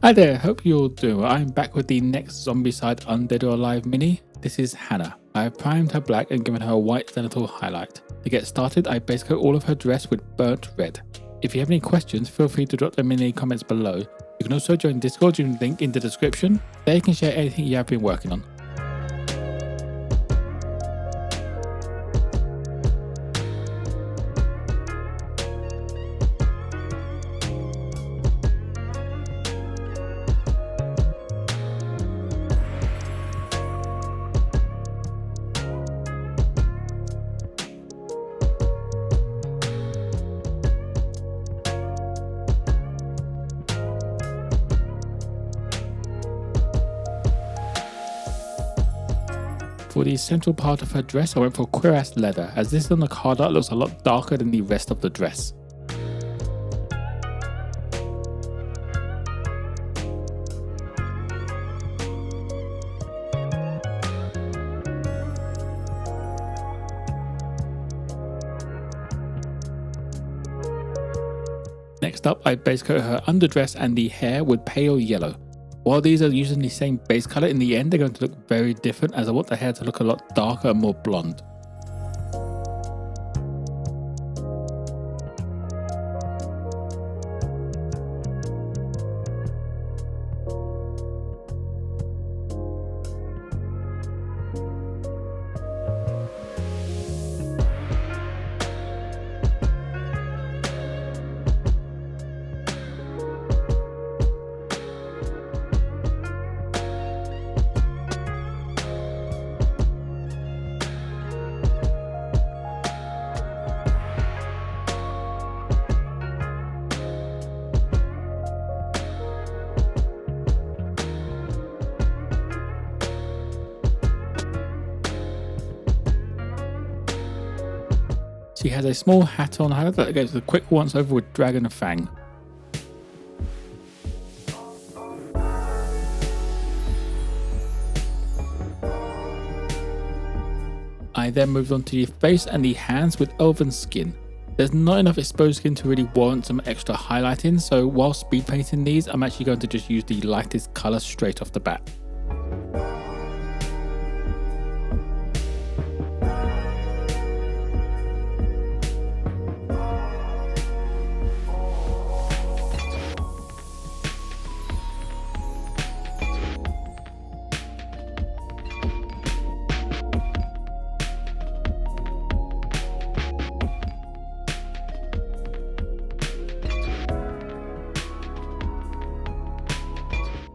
Hi there, hope you're all doing well. I'm back with the next Zombicide Undead or Alive mini. This is Hanna. I have primed her black and given her a white genital highlight. To get started, I base coat all of her dress with burnt red. If you have any questions, feel free to drop them in the comments below. You can also join Discord using the link in the description. There you can share anything you have been working on. For the central part of her dress, I went for cuirass leather, as this on the card art looks a lot darker than the rest of the dress. Next up, I base coat her underdress and the hair with pale yellow. While these are using the same base colour, in the end they're going to look very different, as I want the hair to look a lot darker and more blonde. She has a small hat on her that gets a quick once over with Dragon Fang. I then moved on to the face and the hands with elven skin. There's not enough exposed skin to really warrant some extra highlighting, so while speed painting these, I'm actually going to just use the lightest colour straight off the bat.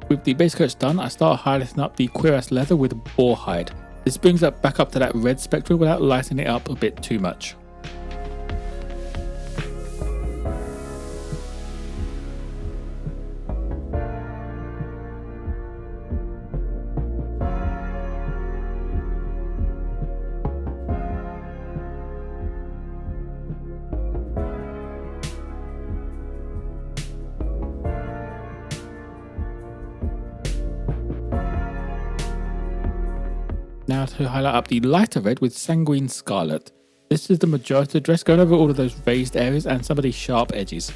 With the base coats done, I start highlighting up the cuirass leather with boar hide. This brings it back up to that red spectrum without lighting it up a bit too much. Now to highlight up the lighter red with sanguine scarlet. This is the majority of the dress, going over all of those raised areas and some of these sharp edges.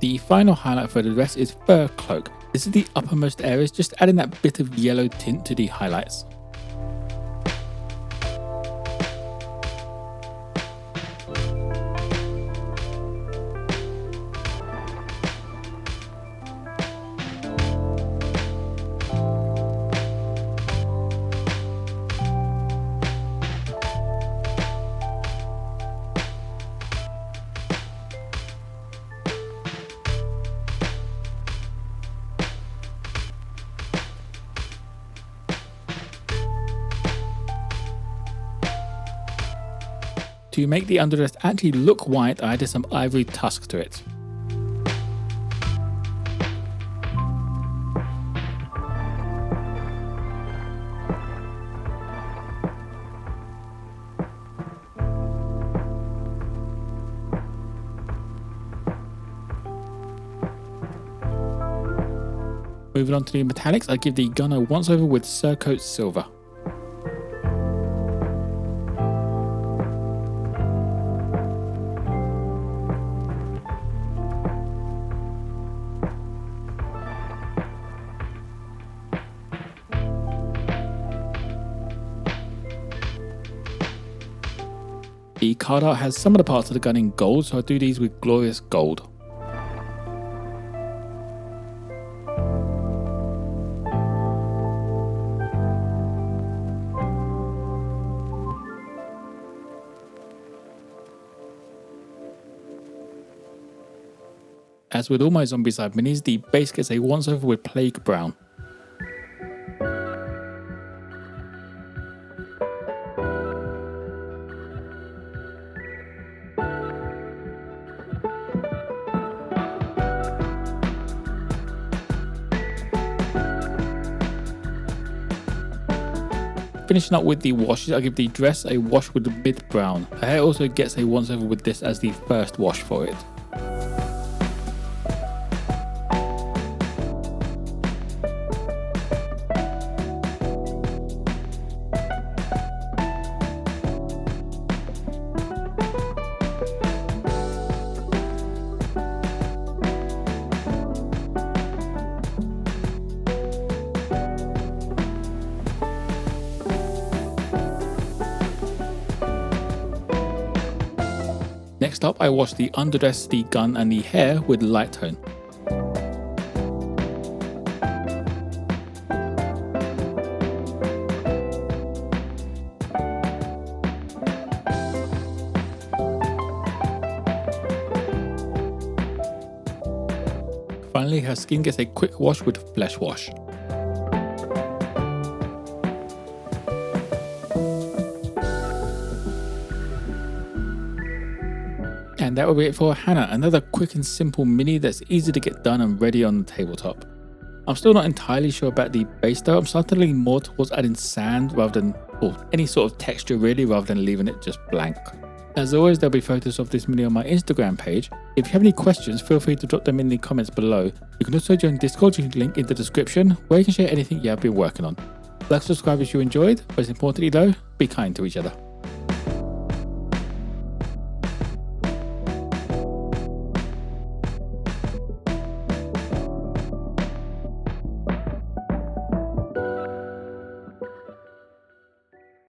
The final highlight for the dress is fur cloak. This is the uppermost areas, just adding that bit of yellow tint to the highlights. To make the underdress actually look white, I added some ivory tusk to it. Moving on to the metallics, I give the gun a once over with Surcoat Silver. The card art has some of the parts of the gun in gold, so I do these with Glorious Gold. As with all my Zombicide minis, the base gets a once over with Plague Brown. Finishing up with the washes, I give the dress a wash with the mid brown. Her hair also gets a once over with this as the first wash for it. Next up, I wash the underdress, the gun and the hair with light tone. Finally, her skin gets a quick wash with Flesh Wash. And that will be it for Hanna, another quick and simple mini that's easy to get done and ready on the tabletop. I'm still not entirely sure about the base though. I'm starting to lean more towards adding sand rather than, or any sort of texture really, rather than leaving it just blank. As always, there'll be photos of this mini on my Instagram page. If you have any questions, feel free to drop them in the comments below. You can also join Discord using the link in the description, where you can share anything you have been working on. Like, subscribe if you enjoyed, but importantly though, be kind to each other.